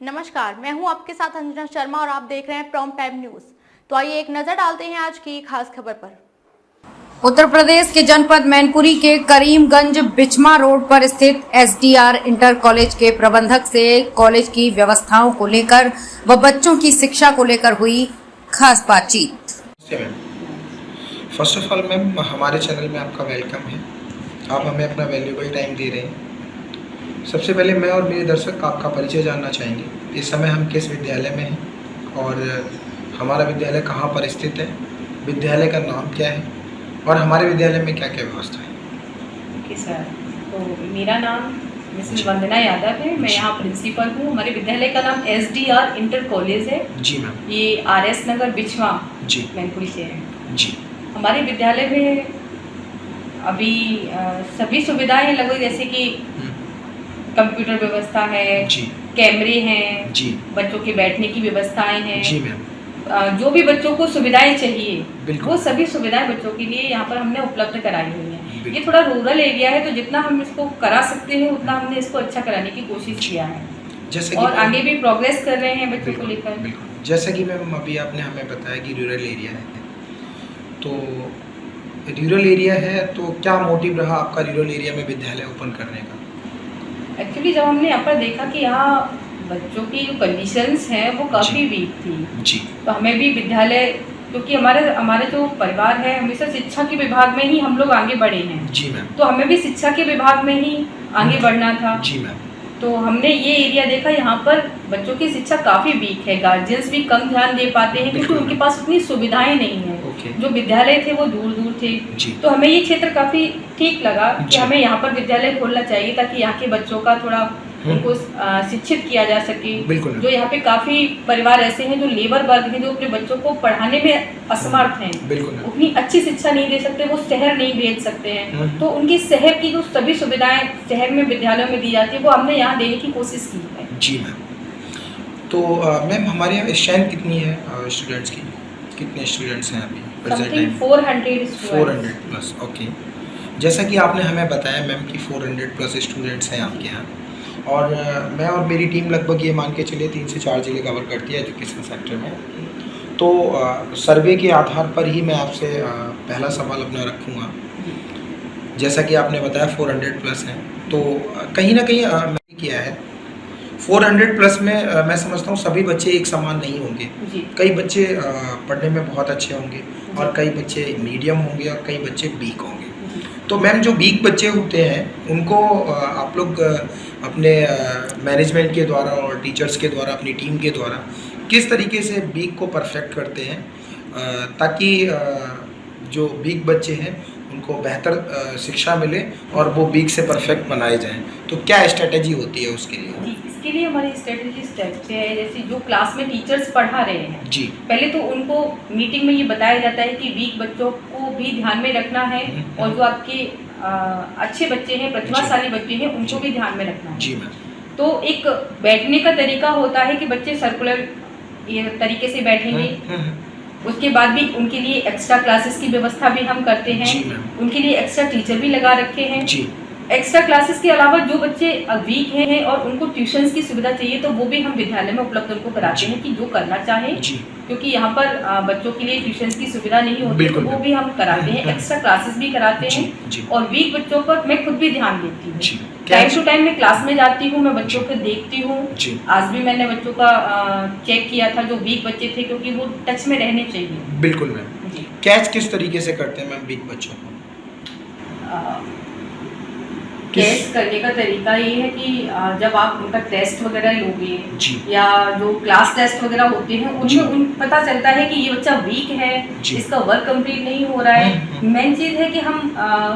नमस्कार, मैं हूं आपके साथ अंजना शर्मा और आप देख रहे हैं प्राइम टाइम न्यूज। तो आइए एक नजर डालते हैं आज की खास खबर पर। उत्तर प्रदेश के जनपद मैनपुरी के करीमगंज बिचमा रोड पर स्थित एसडीआर इंटर कॉलेज के प्रबंधक से कॉलेज की व्यवस्थाओं को लेकर व बच्चों की शिक्षा को लेकर हुई खास बातचीत। फर्स्ट ऑफ ऑल मैम, हमारे चैनल में आपका वेलकम है। आप हमें अपना वैल्यूएबल टाइम दे रहे हैं। सबसे पहले मैं और मेरे दर्शक आपका परिचय जानना चाहेंगे। इस समय हम किस विद्यालय में हैं और हमारा विद्यालय कहाँ पर स्थित है, विद्यालय का नाम क्या है और हमारे विद्यालय में क्या क्या व्यवस्था है। ओके सर, तो मेरा नाम मिसेस वंदना यादव है। मैं यहाँ प्रिंसिपल हूँ। हमारे विद्यालय का नाम एसडीआर इंटर कॉलेज है। जी मैम। ये आरएस नगर बिचवा जी मैनपुरी से है। जी। हमारे विद्यालय में अभी सभी सुविधाएं लगभग, जैसे कि कंप्यूटर व्यवस्था है, जी, कैमरे हैं, जी, बच्चों के बैठने की व्यवस्थाएं हैं। जी मैम। जो भी बच्चों को सुविधाएं चाहिए बिल्कुल। वो सभी सुविधाएं बच्चों के लिए यहाँ पर हमने उपलब्ध कराई हुई हैं। ये थोड़ा रूरल एरिया है, तो जितना हम इसको करा सकते हैं उतना हमने इसको अच्छा कराने की कोशिश किया है, जैसे और आगे भी प्रोग्रेस कर रहे हैं बच्चों को लेकर। बिल्कुल। जैसे कि मैम अभी आपने हमें बताया कि रूरल एरिया है, तो रूरल एरिया है तो क्या मोटिव रहा आपका रूरल एरिया में विद्यालय ओपन करने का? एक्चुअली जब हमने यहाँ पर देखा कि यहाँ बच्चों की जो कंडीशंस हैं वो काफ़ी वीक थी, जी, तो हमें भी विद्यालय, क्योंकि हमारे जो परिवार है हमेशा शिक्षा के विभाग में ही हम लोग आगे बढ़े हैं। जी मैम। तो हमें भी शिक्षा के विभाग में ही आगे बढ़ना था। जी मैम। तो हमने ये एरिया देखा, यहाँ पर बच्चों की शिक्षा काफ़ी वीक है, गार्जियंस भी कम ध्यान दे पाते हैं क्योंकि उनके पास उतनी सुविधाएं नहीं है। जो विद्यालय थे वो दूर दूर थे। तो हमें ये क्षेत्र काफ़ी ठीक लगा कि हमें यहाँ पर विद्यालय खोलना चाहिए ताकि यहाँ के बच्चों का थोड़ा उनको शिक्षित किया जा सके। जो यहाँ पे काफ़ी परिवार ऐसे हैं जो लेबर वर्ग हैं, जो अपने बच्चों को पढ़ाने में असमर्थ हैं, उतनी अच्छी शिक्षा नहीं दे सकते, वो शहर नहीं भेज सकते हैं। तो उनकी शहर की जो सभी सुविधाएं शहर में विद्यालयों में दी जाती है वो हमने यहाँ देने की कोशिश की है। जी मैम। तो मैम हमारे यहाँ स्ट्रेंथ कितनी है स्टूडेंट्स की? कितने स्टूडेंट्स हैं अभी प्रेजेंट टाइम? 400 प्लस। ओके। जैसा कि आपने हमें बताया मैम कि 400 प्लस स्टूडेंट्स हैं आपके यहाँ, और मैं और मेरी टीम लगभग ये मान के चलिए 3 से 4 जिले कवर करती है एजुकेशन सेक्टर में। तो सर्वे के आधार पर ही मैं आपसे पहला सवाल अपना रखूँगा। जैसा कि आपने बताया 400 प्लस हैं, तो कहीं ना कहीं मैंने किया है 400 प्लस में मैं समझता हूँ सभी बच्चे एक समान नहीं होंगे। कई बच्चे पढ़ने में बहुत अच्छे होंगे और कई बच्चे मीडियम होंगे और कई बच्चे वीक होंगे। तो मैम जो वीक बच्चे होते हैं उनको आप लोग अपने मैनेजमेंट के द्वारा और टीचर्स के द्वारा, अपनी टीम के द्वारा किस तरीके से वीक को परफेक्ट करते हैं ताकि जो वीक बच्चे हैं उनको बेहतर शिक्षा मिले और वो वीक से परफेक्ट बनाए जाएं? तो क्या स्ट्रेटेजी होती है उसके लिए? इसके लिए हमारी स्ट्रेटेजी स्टेप्स है, जैसे जो क्लास में टीचर्स पढ़ा रहे हैं जी, पहले तो उनको मीटिंग में ये बताया जाता है कि वीक बच्चों को भी ध्यान में रखना है और जो आपके अच्छे बच्चे हैं, प्रतिभाशाली बच्चे हैं, उनको भी ध्यान में रखना है। जी मैम। तो एक बैठने का तरीका होता है कि बच्चे सर्कुलर तरीके से बैठेंगे। उसके बाद भी उनके लिए एक्स्ट्रा क्लासेस की व्यवस्था भी हम करते हैं। उनके लिए एक्स्ट्रा टीचर भी लगा रखे हैं। एक्स्ट्रा क्लासेस के अलावा जो बच्चे वीक हैं और उनको ट्यूशन्स की सुविधा चाहिए तो वो भी हम विद्यालय में उपलब्ध उनको कराते हैं कि जो करना चाहे, क्योंकि यहाँ पर बच्चों के लिए ट्यूशन्स की सुविधा नहीं होती, तो वो भी हम कराते हैं। एक्स्ट्रा क्लासेस भी कराते हैं और वीक बच्चों पर मैं खुद भी ध्यान देती हूँ। टाइम टू टाइम मैं क्लास में जाती हूँ, मैं बच्चों को देखती हूँ। आज भी मैंने बच्चों का चेक किया था जो वीक बच्चे थे, क्योंकि वो टच में रहने चाहिए। बिल्कुल मैम। कैच किस तरीके से करते हैं मैम वीक बच्चों को? कैच करने का तरीका ये है कि जब आप उनका टेस्ट वगैरह लोगे या जो क्लास टेस्ट वगैरह होते हैं उनमें पता चलता है कि ये बच्चा वीक है, इसका वर्क कंप्लीट नहीं हो रहा है। मेन चीज़ है कि हम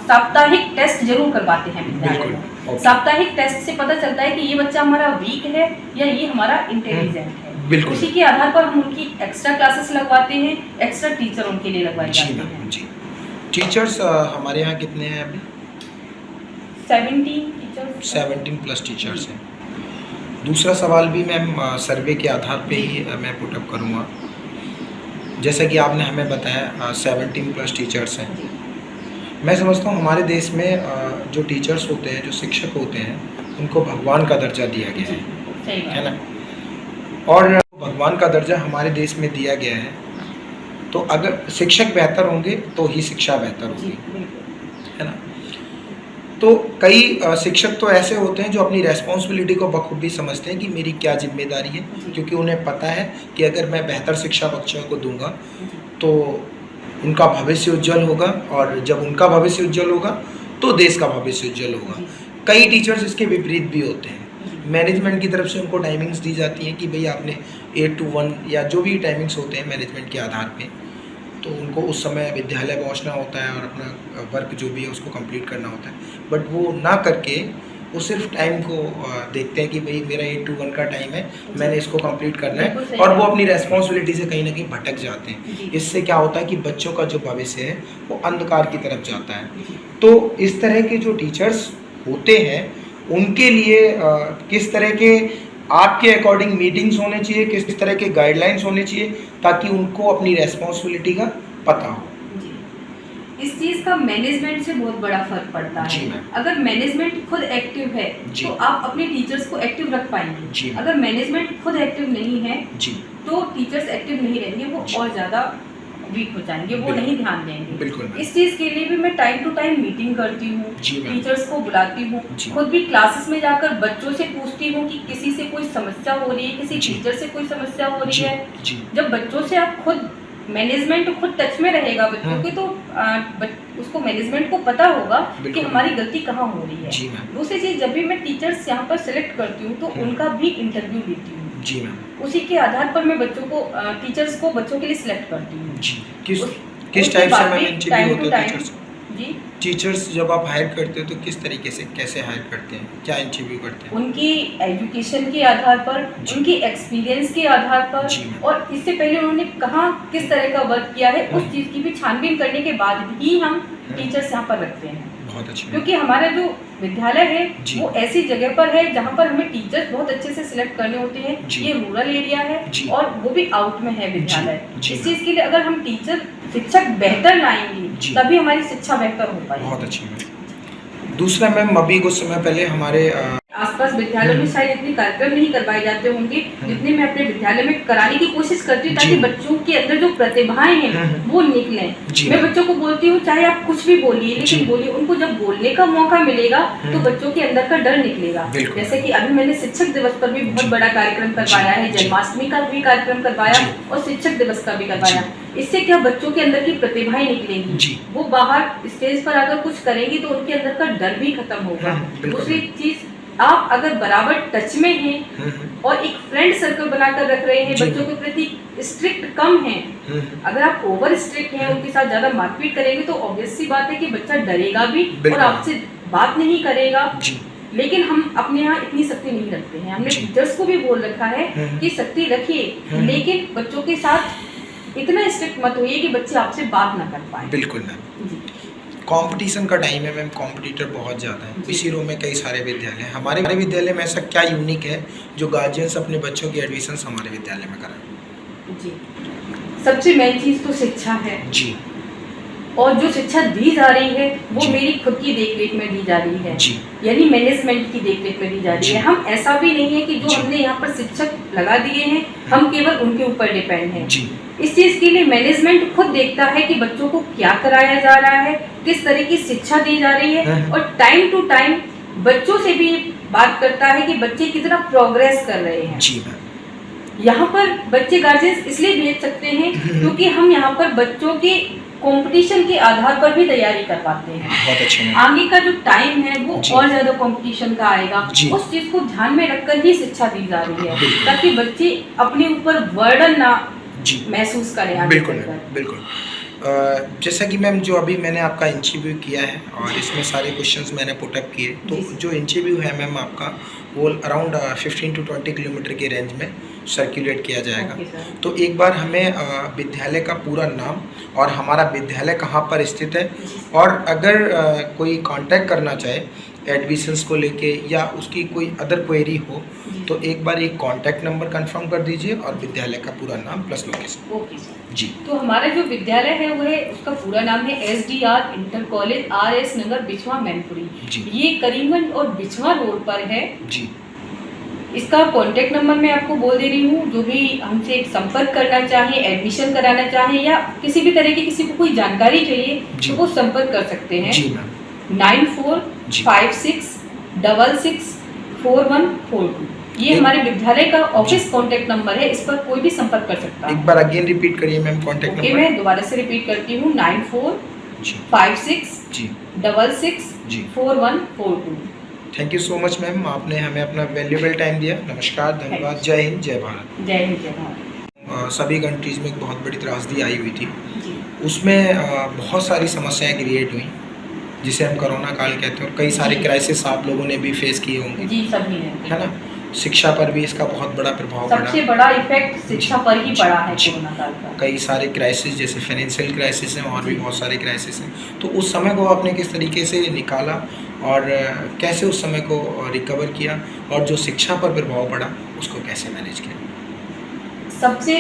साप्ताहिक टेस्ट जरूर करवाते हैं विद्यालय में। साप्ताहिक टेस्ट से पता चलता है कि ये बच्चा हमारा वीक है या ये हमारा इंटेलिजेंट है। उसी के आधार पर हम उनकी एक्स्ट्रा क्लासेस लगवाते हैं, एक्स्ट्रा टीचर उनके लिए लगवाए जाते हैं। टीचर्स हमारे यहाँ कितने हैं अभी? 17 प्लस टीचर्स हैं। दूसरा सवाल भी मैम सर्वे के आधार पे ही मैं पुटअप करूँगा। जैसा कि आपने हमें बताया 17 प्लस टीचर्स हैं। मैं समझता हूँ हमारे देश में जो टीचर्स होते हैं, जो शिक्षक होते हैं, उनको भगवान का दर्जा दिया गया है ना? और भगवान का दर्जा हमारे देश में दिया गया है, तो अगर शिक्षक बेहतर होंगे तो ही शिक्षा बेहतर होगी, है ना। तो कई शिक्षक तो ऐसे होते हैं जो अपनी रेस्पॉन्सिबिलिटी को बखूबी समझते हैं कि मेरी क्या जिम्मेदारी है, क्योंकि उन्हें पता है कि अगर मैं बेहतर शिक्षा बच्चों को दूंगा तो उनका भविष्य उज्जवल होगा, और जब उनका भविष्य उज्जवल होगा तो देश का भविष्य उज्जवल होगा। कई टीचर्स इसके विपरीत भी होते हैं, मैनेजमेंट की तरफ से उनको टाइमिंग्स दी जाती हैं कि भाई आपने 8 to 1 या जो भी टाइमिंग्स होते हैं मैनेजमेंट के आधार पे, तो उनको उस समय विद्यालय पहुंचना होता है और अपना वर्क जो भी है उसको कंप्लीट करना होता है, बट वो ना करके वो सिर्फ टाइम को देखते हैं कि भाई मेरा 8 to 1 का टाइम है, मैंने इसको कंप्लीट करना है, और वो अपनी रेस्पॉन्सिबिलिटी से कहीं ना कहीं भटक जाते हैं। इससे क्या होता है कि बच्चों का जो भविष्य है वो अंधकार की तरफ जाता है। तो इस तरह के जो टीचर्स होते हैं उनके लिए किस तरह के आपके अकॉर्डिंग मीटिंग्स होने चाहिए, किस तरह के गाइडलाइंस होने चाहिए ताकि उनको अपनी रेस्पॉन्सिबिलिटी का पता हो? इस चीज का मैनेजमेंट से बहुत बड़ा फर्क पड़ता है। अगर मैनेजमेंट खुद एक्टिव है तो आप अपने टीचर्स को एक्टिव रख पाएंगे। अगर मैनेजमेंट खुद एक्टिव नहीं है तो टीचर्स एक्टिव नहीं रहेंगे, वो और ज्यादा वीक हो जाएंगे, वो नहीं ध्यान देंगे। इस चीज के लिए भी मैं टाइम टू टाइम मीटिंग करती हूँ, टीचर्स को बुलाती हूँ, खुद भी क्लासेस में जाकर बच्चों से पूछती हूँ कि किसी से कोई समस्या हो रही है, किसी टीचर से कोई समस्या हो रही है। जब बच्चों से आप खुद मैनेजमेंट खुद टच में रहेगा बच्चों के, तो उसको मैनेजमेंट को पता होगा कि हमारी गलती कहाँ हो रही है। दूसरी चीज, जब भी मैं टीचर्स यहाँ पर सिलेक्ट करती हूँ तो उनका भी इंटरव्यू लेती हूँ। जी मैम। उसी के आधार पर मैं बच्चों को टीचर्स को बच्चों के लिए सिलेक्ट करती हूँ। किस टाइप से मैम इंटरव्यू होता है टीचर्स? जी, टीचर्स जब आप हायर करते हो तो किस तरीके से कैसे हायर करते हैं, क्या इंटरव्यू करते हैं? उनकी एजुकेशन के आधार पर, उनकी एक्सपीरियंस के आधार पर, और इससे पहले उन्होंने कहाँ किस तरह का वर्क किया है, उस चीज़ की भी छानबीन करने के बाद ही हम टीचर्स यहाँ पर रखते हैं। बहुत अच्छा। क्योंकि हमारा जो विद्यालय है वो ऐसी जगह पर है जहाँ पर हमें टीचर्स बहुत अच्छे से सिलेक्ट करने होते हैं। ये रूरल एरिया है और वो भी आउट में है विद्यालय। इस चीज के लिए अगर हम टीचर शिक्षक बेहतर लाएंगे तभी हमारी शिक्षा बेहतर हो पाएगी। बहुत अच्छी। दूसरा मैम, अभी कुछ समय पहले हमारे आसपास विद्यालयों में शायद इतने कार्यक्रम नहीं करवाए जाते होंगे जितने मैं अपने विद्यालय में कराने की कोशिश करती हूँ, ताकि बच्चों के अंदर जो प्रतिभाएं हैं वो निकलें। मैं बच्चों को बोलती हूँ चाहे आप कुछ भी बोलिए, लेकिन बोलिए, उनको जब बोलने का मौका मिलेगा तो बच्चों के अंदर का डर निकलेगा। जैसे कि अभी मैंने शिक्षक दिवस पर भी बहुत बड़ा कार्यक्रम करवाया है, जन्माष्टमी का भी कार्यक्रम करवाया और शिक्षक दिवस का भी करवाया। इससे क्या बच्चों के अंदर की प्रतिभाएं निकलेंगी, वो बाहर स्टेज पर आकर कुछ करेंगी तो उनके अंदर का डर भी खत्म होगा। दूसरी चीज, आप अगर बराबर टच में हैं और एक फ्रेंड सर्कल बनाकर रख रहे हैं, बच्चों के प्रति स्ट्रिक्ट कम हैं, अगर आप ओवर स्ट्रिक्ट हैं, उनके साथ ज्यादा मारपीट करेंगे तो ऑब्वियस सी बात है कि बच्चा डरेगा भी और आपसे बात नहीं करेगा। लेकिन हम अपने यहाँ इतनी सख्ती नहीं रखते हैं। हमने टीचर्स को भी बोल रखा है कि सख्ती रखिए, लेकिन बच्चों के साथ इतना स्ट्रिक्ट मत होइए कि बच्चे आपसे बात ना कर पाए। बिल्कुल मैम। कंपटीशन का टाइम है मैम, कंपटीटर बहुत ज़्यादा है। इसी रो में कई सारे विद्यालय हैं। हमारे विद्यालय में ऐसा क्या यूनिक है जो गार्जियंस अपने बच्चों की एडमिशन हमारे विद्यालय में कराएं? जी, सबसे मेन चीज़ तो शिक्षा है जी, और जो शिक्षा दी जा रही है वो मेरी खुद की देखरेख में दी जा रही है, यानी मैनेजमेंट की देखरेख में दी जा रही है। हम ऐसा भी नहीं है कि जो हमने यहाँ पर शिक्षक लगा दिए हैं हम केवल उनके ऊपर डिपेंड हैं। इस चीज के लिए मैनेजमेंट खुद देखता है कि बच्चों को क्या कराया जा रहा है, किस तरह की शिक्षा दी जा रही है, और टाइम टू टाइम बच्चों से भी बात करता है कि बच्चे कितना प्रोग्रेस कर रहे हैं। जी मैम। यहाँ पर बच्चे गार्जियंस इसलिए भेज सकते हैं क्योंकि हम यहाँ पर बच्चों के कंपटीशन के आधार पर भी तैयारी करवाते हैं। बहुत अच्छे। आगे का जो टाइम है वो और ज्यादा कंपटीशन का आएगा, उस चीज को ध्यान में रखकर ही शिक्षा दी जा रही है ताकि बच्चे अपने ऊपर बर्डन ना महसूस करें। बिल्कुल बिल्कुल। जैसा कि मैम जो अभी मैंने आपका इंटरव्यू किया है और इसमें सारे क्वेश्चंस मैंने पुटअप किए, तो जो इंटरव्यू है मैम आपका वो अराउंड 15 to 20 किलोमीटर के रेंज में सर्कुलेट किया जाएगा। तो एक बार हमें विद्यालय का पूरा नाम और हमारा विद्यालय कहाँ पर स्थित है, और अगर कोई कांटेक्ट करना चाहे एडमिशन्स को लेके या उसकी कोई अदर क्वेरी हो तो एक बार एक कांटेक्ट नंबर कंफर्म कर दीजिए और विद्यालय का पूरा नाम प्लस लोकेशन। ओके सर जी। तो हमारा जो विद्यालय है वो है, उसका पूरा नाम है SDR इंटर कॉलेज RS नगर बिछवा मैनपुरी। ये करीमगंज और बिछवा रोड पर है। जी। इसका कॉन्टेक्ट नंबर मैं आपको बोल दे रही हूँ, जो भी हमसे संपर्क करना चाहे, एडमिशन कराना चाहे या किसी भी तरह की किसी को कोई जानकारी चाहिए जी। तो वो संपर्क कर सकते हैं। जी मैम। 9456664142। ये हमारे विद्यालय का ऑफिस कॉन्टेक्ट नंबर है, इस पर कोई भी संपर्क कर सकता है। एक बार अगेन रिपीट करिए मैम कॉन्टेक्ट ओके, नंबर। मैं दोबारा से रिपीट करती हूँ, 9456664142। Thank you so much ma'am, आपने हमें अपना वैल्यूएबल टाइम दिया। नमस्कार, धन्यवाद, जय हिंद, जय भारत। जय हिंद, जय भारत। सभी कंट्रीज़ में एक बहुत बड़ी त्रासदी आई हुई थी, जी उसमें बहुत सारी समस्याएं क्रिएट हुई जिसे हम कोरोना काल कहते हैं, और कई सारे जी। क्राइसिस आप लोगों ने भी फेस किए होंगे, जी, सभी ने। है ना। शिक्षा पर भी इसका बहुत बड़ा प्रभाव सबसे पड़ा। बड़ा इफेक्ट शिक्षा पर ही पड़ा है जी। कोरोना काल का। कई सारे क्राइसिस जैसे फाइनेंशियल क्राइसिस हैं और भी बहुत सारे क्राइसिस हैं, तो उस समय को आपने किस तरीके से निकाला और कैसे उस समय को रिकवर किया, और जो शिक्षा पर प्रभाव पड़ा उसको कैसे मैनेज किया? सबसे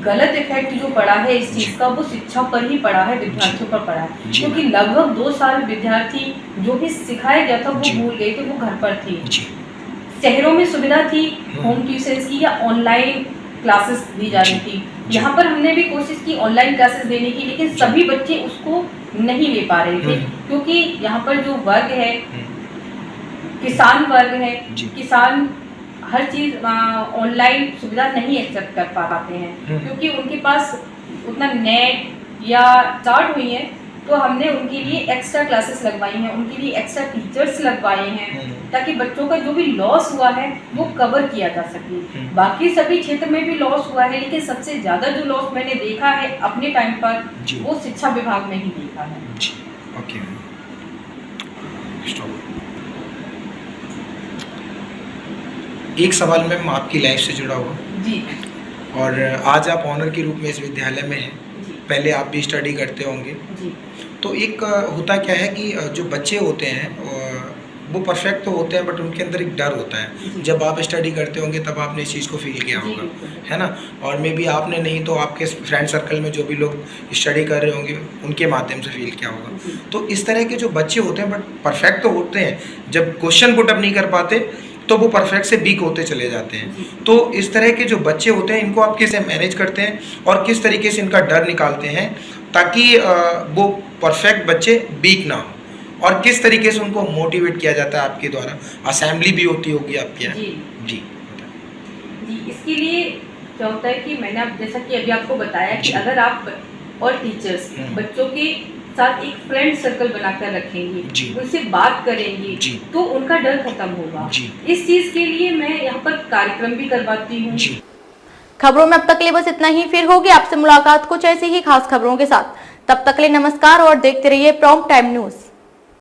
गलत इफेक्ट जो पड़ा है इस जी। चीज का, वो शिक्षा पर ही पड़ा है, विद्यार्थियों पर पड़ा है। जी। क्योंकि लगभग 2 साल विद्यार्थी जो भी सिखाया गया था वो जी। भूल गए थे, वो घर पर थी। जी। शहरों में सुविधा थी होम ट्यूशंस की या ऑनलाइन क्लासेस दी जा रही जी। थी। जी। यहाँ पर हमने भी कोशिश की ऑनलाइन क्लासेस देने की, लेकिन सभी बच्चे उसको नहीं ले पा रहे थे, क्योंकि यहाँ पर जो वर्ग है, किसान वर्ग है, जी। किसान हर चीज़ ऑनलाइन सुविधा नहीं एक्सेप्ट कर पाते हैं, क्योंकि उनके पास उतना नेट या स्टार्ट हुई है, तो हमने उनके लिए एक्स्ट्रा क्लासेस लगवाई हैं, उनके लिए एक्स्ट्रा टीचर्स लगवाए हैं, ताकि बच्चों का जो भी लॉस हुआ है वो कवर किया जा सके। बाकी सभी क्षेत्र में भी लॉस हुआ है, लेकिन सबसे ज़्यादा जो लॉस मैंने देखा है अपने टाइम पर, जी। वो शिक्षा विभाग में ही देखा है। जी, ओके मैम, स्टॉप। एक सवाल मैम आपकी लाइफ से जुड़ा हुआ, जी और आज आप ऑनर के रूप में इस विद्यालय में हैं, जी पहले आप भी स्टडी करते होंगे, जी तो एक होता क्या है कि जो बच्चे होते हैं वो परफेक्ट तो होते हैं, बट उनके अंदर एक डर होता है। जी। जब आप स्टडी करते होंगे तब आपने इस चीज़ को फील किया जी, होगा, बिल्कुल। है ना। और मे बी आपने नहीं तो आपके फ्रेंड सर्कल में जो भी लोग स्टडी कर रहे होंगे उनके माध्यम से फील किया होगा। जी। तो इस तरह के जो बच्चे होते हैं बट परफेक्ट तो होते हैं, जब क्वेश्चन पुट अप नहीं कर पाते तो वो परफेक्ट से वीक होते चले जाते हैं। तो इस तरह के जो बच्चे होते हैं इनको आप कैसे मैनेज करते हैं और किस तरीके से इनका डर निकालते हैं ताकि वो परफेक्ट बच्चे वीक ना हो, और किस तरीके से उनको मोटिवेट किया जाता है आपके द्वारा? असेंबली भी होती होगी आपके यहाँ? जी जी जी, इसके लिए क्या होता है कि मैंने जैसा कि अभी आपको बताया कि जी। अगर आप और टीचर्स बच्चों के साथ एक फ्रेंड सर्कल बनाकर रखेंगे, जी। उनसे बात करेंगे, जी। तो उनका डर खत्म होगा। जी। इस चीज के लिए मैं यहाँ पर कार्यक्रम भी करवाती हूँ। जी। खबरों में अब तक के लिए बस इतना ही। फिर होगी आपसे मुलाकात कुछ ऐसी ही खास खबरों के साथ। तब तक के लिए नमस्कार और देखते रहिए प्रॉम्प्ट टाइम न्यूज।